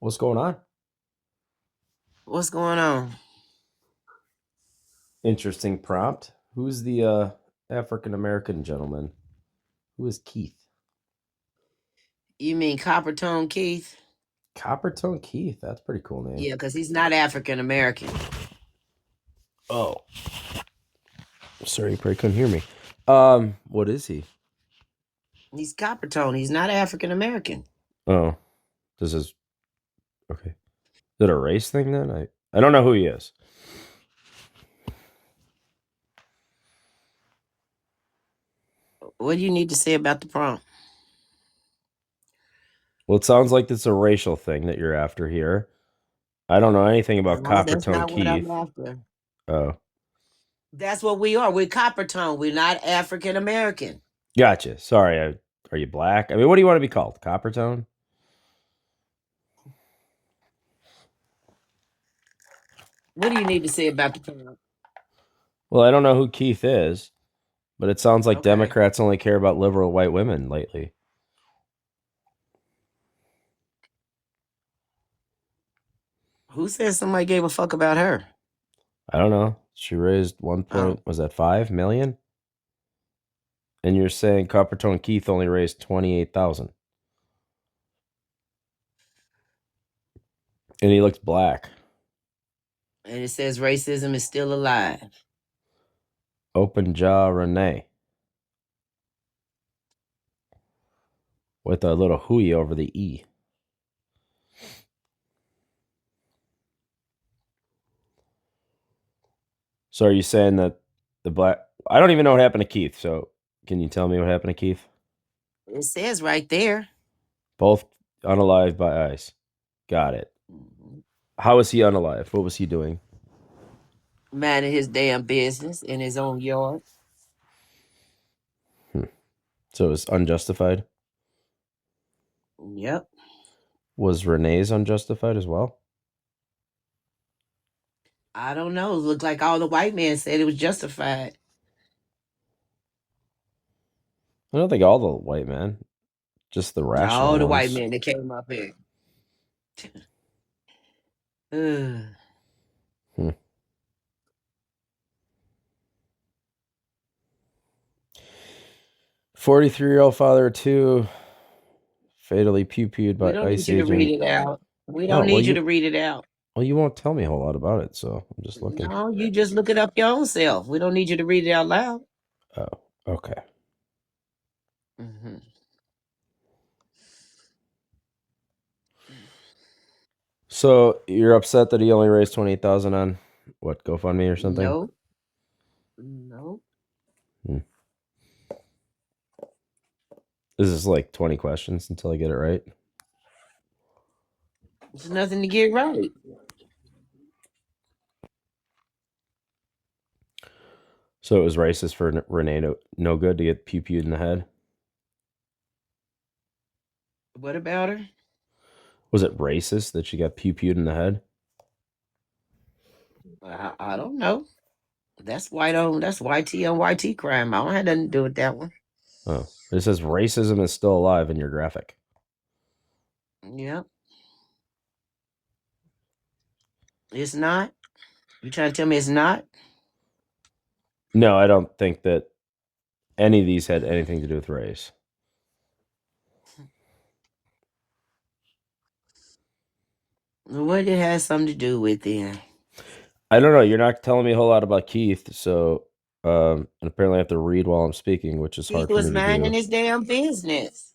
What's going on? What's going on? Interesting prompt. Who's the African American gentleman? Who is Keith? You mean Coppertone Keith? Coppertone Keith. That's a pretty cool name. Yeah, because he's not African American. Oh, sorry, you probably couldn't hear me. What is he? He's Coppertone. He's not African American. Oh, this is okay. Is it a race thing then? I don't know who he is. What do you need to say about the prompt? Well, it sounds like it's a racial thing that you're after here. I don't know anything about No, that's Coppertone not what I'm Keith. after. Oh, That's what we are. We're Coppertone. We're not African American. gotcha. Sorry. Are you black? I mean, what do you want to be called? Coppertone? What do you need to say about the prompt? Well, I don't know who Keith is, but it sounds like Okay. Democrats only care about liberal white women lately. Who says somebody gave a fuck about her? I don't know. She raised was that 5 million? And you're saying Coppertone Keith only raised 28,000. And he looks black. And it says racism is still alive. Open jaw Renee. With a little hooey over the E. So are you saying that the black... I don't even know what happened to Keith, so can you tell me what happened to Keith? It says right there. Both unalived by ICE. Got it. How was he unalive? What was he doing? Minding his damn business in his own yard. So it was unjustified? Yep. Was Renee's unjustified as well? I don't know. It looked like all the white men said it was justified. I don't think all the white men, just the rational All the ones. white men that came up here. Ugh. 43-year-old father of two, fatally pew-pewed by We don't ICE need you to read agent. it out. We Oh, don't well, need you to read it out. Well, you won't tell me a whole lot about it, so I'm just looking. No, you just look it up your own self. We don't need you to read it out loud. Oh, okay. Mm-hmm. So you're upset that he only raised 28,000 on what, GoFundMe or something? No. No. This is like 20 questions until I get it right. There's nothing to get right. So it was racist for Renee no good to get pew-pewed in the head? What about her? Was it racist that she got pew-pewed in the head? I don't know. That's white on. That's YT on YT crime. I don't have nothing to do with that one. Oh, it says racism is still alive in your graphic. Yep. It's not. You trying to tell me it's not? No, I don't think that any of these had anything to do with race. What it has something to do with then? I don't know. You're not telling me a whole lot about Keith, so and apparently I have to read while I'm speaking, which is He hard for was me to minding do. his damn business.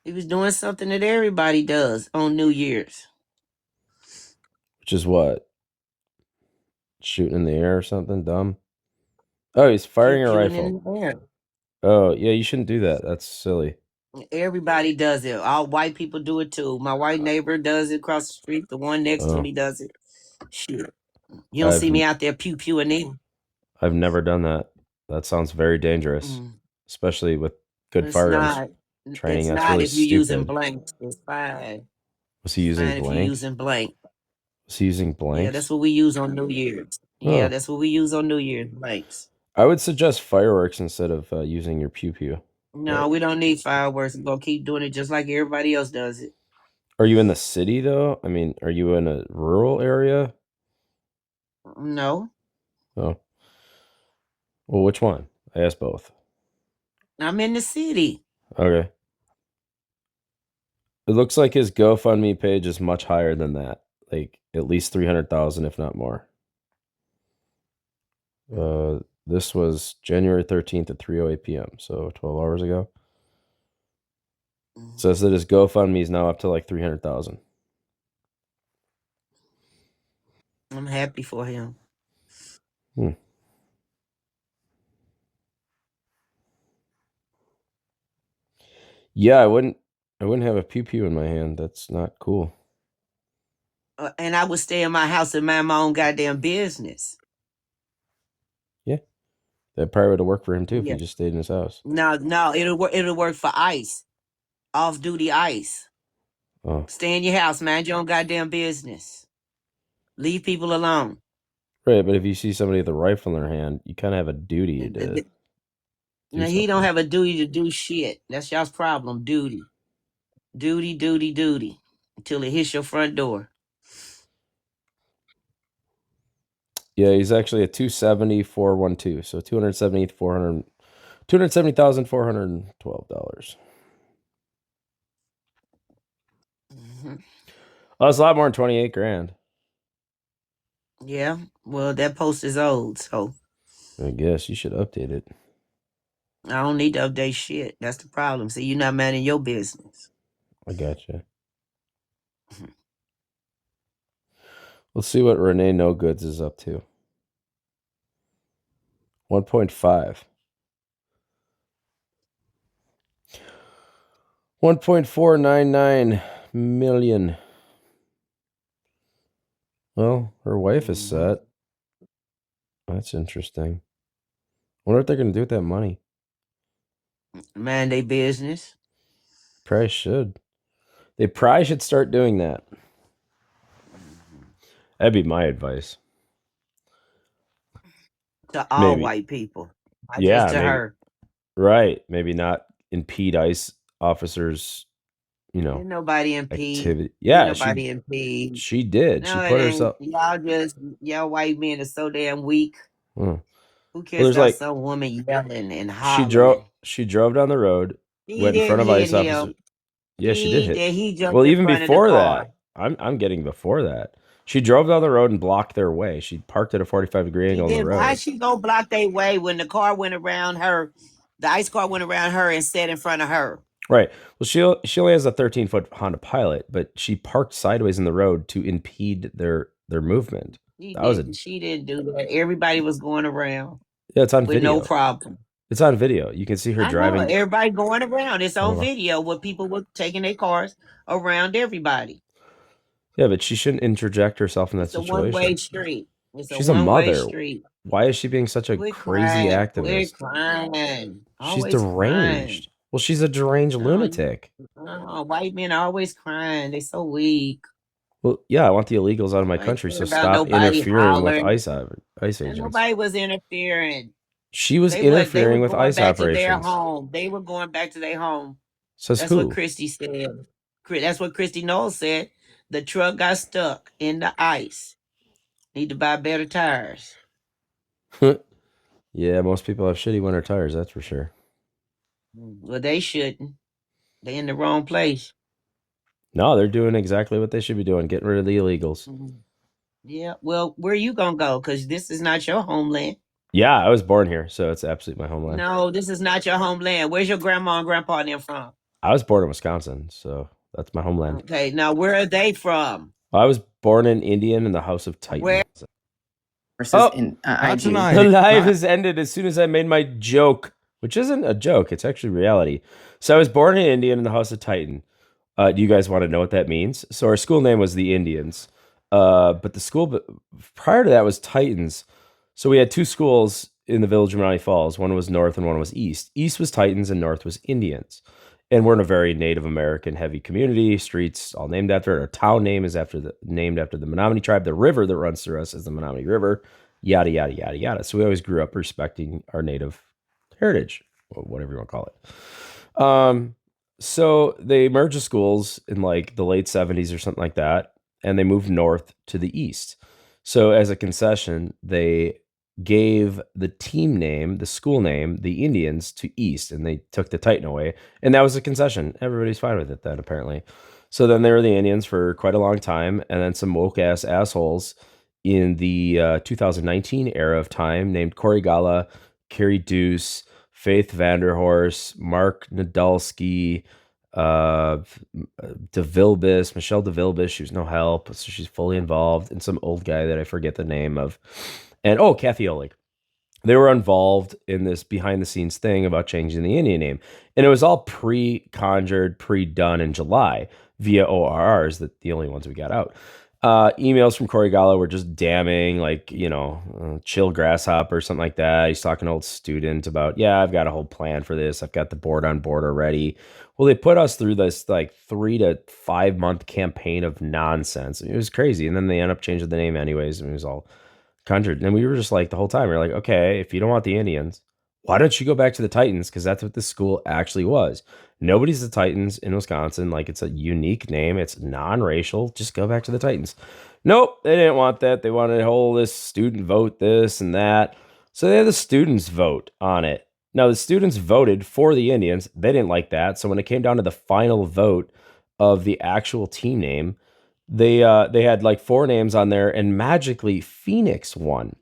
He was doing something that everybody does on New Year's. Which is what? Shooting in the air or something dumb? Oh, he's firing a Shooting rifle. in the air. Oh, yeah, you shouldn't do that. That's silly. Everybody does it. All white people do it too. My white neighbor does it across the street. The one next to me does it. Shit. You don't see me out there pew pewing in. I've never done that. That sounds very dangerous, especially with good It's firearms not. training. It's That's not really if you're using stupid. blanks. It's fine. Was he using Fine if you're blanks? using blank. Was he using blanks? Yeah, that's what we use on New Year's. Yeah, that's what we use on New Year's, blanks. I would suggest fireworks instead of using your pew pew. No, we don't need fireworks. We're gonna keep doing it just like everybody else does it. Are you in the city though? I mean, are you in a rural area? No, Oh, well, which one? I asked both. I'm in the city. Okay. It looks like his GoFundMe page is much higher than that, like at least 300,000, if not more. This was January 13th at 3:08 p.m., so 12 hours ago. Says that his GoFundMe is now up to like 300,000. I'm happy for him. Yeah, I wouldn't have a pew pew in my hand. That's not cool. And I would stay in my house and mind my own goddamn business. Yeah, that probably would have worked for him too if Yeah. he just stayed in his house. No, it'll work. It'll work for ICE, off duty ICE. Oh, Stay in your house, mind your own goddamn business. Leave people alone. right. But if you see somebody with a rifle in their hand, you kind of have a duty to Now, do he don't something. have a duty to do shit. That's y'all's problem. Duty. Until it hits your front door. Yeah, he's actually a 270,412. So $270,412. Mm-hmm. Oh, that's a lot more than 28 grand. Yeah. Well, that post is old, so I guess you should update it. I don't need to update shit. That's the problem. See, you're not minding your business. I gotcha. Let's see what Renee No Goods is up to. 1.5. 1.499 million. Well, her wife is set. That's interesting. Wonder what they're gonna do with that money. Mind their business. Probably should. They probably should start doing that. That'd be my advice. To all Maybe. white people. Not Yeah, just to maybe. her. Right. Maybe not impede ICE officers, Ain't nobody impede. activity. Yeah, Nobody impede. she did. No, She it put ain't. herself. Y'all white men are so damn weak. Well, Who cares there's about like some woman yelling and she hollering? drove down the road, He went in front didn't of hit ICE him. officers. Yeah, she did hit. He jumped Well, in even front of the before car. that, I'm getting before that. She drove down the road and blocked their way. She parked at a 45-degree angle on the road. Why she gonna block their way when the car went around her? The ICE car went around her and sat in front of her. Right. Well, she only has a 13-foot Honda Pilot, but she parked sideways in the road to impede their movement. She didn't do that. Everybody was going around. Yeah, it's on with video. no problem. It's on video. You can see her driving. I know, everybody going around. It's on video where people were taking their cars around everybody. Yeah, but she shouldn't interject herself in that situation. It's a one-way street. She's a mother. Street. Why is she being such a crazy activist? Quit crying. She's deranged. Crying. Well, she's a deranged lunatic. White men are always crying. They're so weak. Well, yeah, I want the illegals out of my country, so stop interfering with ICE agents. Nobody was interfering. She was interfering with ICE operations. They were going back to their home. Says That's who? what Christy said. That's what Christy Knowles said. The truck got stuck in the ice. Need to buy better tires. Yeah, most people have shitty winter tires, that's for sure. Well, they shouldn't. They're in the wrong place. No, they're doing exactly what they should be doing, getting rid of the illegals. Yeah, well, where are you going to go? Because this is not your homeland. Yeah, I was born here, so it's absolutely my homeland. No, this is not your homeland. Where's your grandma and grandpa and them from? I was born in Wisconsin, so that's my homeland. Okay, now where are they from? I was born in Indian in the House of Titan. Where? Not tonight. The live has ended as soon as I made my joke, which isn't a joke. It's actually reality. So I was born in Indian in the House of Titan. Do you guys want to know what that means? So our school name was the Indians, but the school prior to that was Titans. So we had two schools in the village of Menomonee Falls. One was North and one was East. East was Titans and North was Indians. And we're in a very Native American heavy community. Streets all named after it. Our town name is named after the Menominee tribe. The river that runs through us is the Menominee River. Yada yada yada yada. So we always grew up respecting our Native heritage, or whatever you want to call it. So they merged the schools in like the late 70s or something like that, and they moved north to the east. So as a concession, they gave the team name, the school name, the Indians to East, and they took the Titan away. And that was a concession. Everybody's fine with it then, apparently. So then they were the Indians for quite a long time, and then some woke ass assholes in the 2019 era of time named Corey Gala, Carrie Deuce, Faith Vanderhorst, Mark Nadolski, uh, DeVilbiss, Michelle DeVilbiss. She was no help, so she's fully involved, and some old guy that I forget the name of. And oh, Kathy Oleg. They were involved in this behind the scenes thing about changing the Indian name. And it was all pre-conjured, pre-done in July via ORRs, the only ones we got out. Emails from Corey Gallo were just damning, like, chill grasshopper or something like that. He's talking to an old student about, yeah, I've got a whole plan for this. I've got the board on board already. Well, they put us through this like 3 to 5 month campaign of nonsense. It was crazy. And then they end up changing the name anyways. And it was all conjured. And we were just like, the whole time, we are like, okay, if you don't want the Indians, why don't you go back to the Titans? Because that's what the school actually was. Nobody's the Titans in Wisconsin. Like, it's a unique name. It's non-racial. Just go back to the Titans. Nope, they didn't want that. They wanted to hold this student vote, this and that. So they had the students vote on it. Now, the students voted for the Indians. They didn't like that. So when it came down to the final vote of the actual team name, they had like 4 names on there, and magically Phoenix won.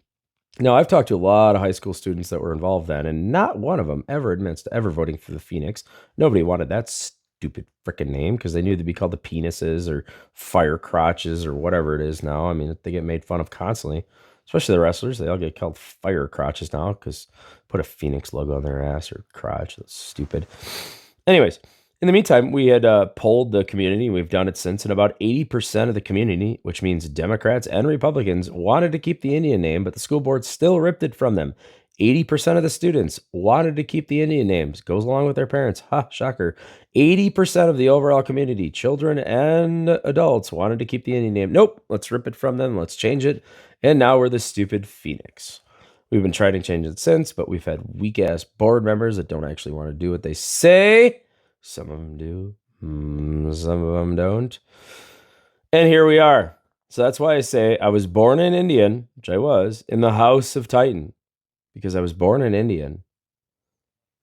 Now, I've talked to a lot of high school students that were involved then, and not one of them ever admits to ever voting for the Phoenix. Nobody wanted that stupid freaking name because they knew they'd be called the Penises or Fire Crotches or whatever it is now. I mean, they get made fun of constantly, especially the wrestlers. They all get called Fire Crotches now because put a Phoenix logo on their ass or crotch. That's stupid. Anyways, in the meantime, we had polled the community. We've done it since, and about 80% of the community, which means Democrats and Republicans, wanted to keep the Indian name, but the school board still ripped it from them. 80% of the students wanted to keep the Indian names. Goes along with their parents. Ha, shocker. 80% of the overall community, children and adults, wanted to keep the Indian name. Nope, let's rip it from them. Let's change it. And now we're the stupid Phoenix. We've been trying to change it since, but we've had weak-ass board members that don't actually want to do what they say. Some of them do. Some of them don't. And here we are. So that's why I say I was born an Indian, which I was, in the House of Titan. Because I was born an Indian,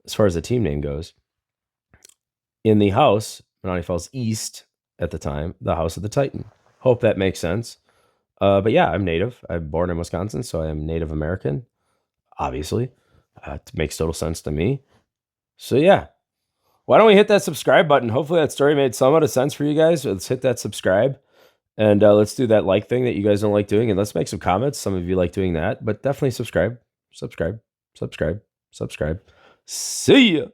as far as the team name goes, in the house, Menomonee Falls East at the time, the House of the Titan. Hope that makes sense. But yeah, I'm Native. I'm born in Wisconsin, so I am Native American, obviously. It makes total sense to me. So yeah. Why don't we hit that subscribe button? Hopefully that story made somewhat of sense for you guys. Let's hit that subscribe. And let's do that like thing that you guys don't like doing. And let's make some comments. Some of you like doing that. But definitely subscribe. Subscribe. See ya.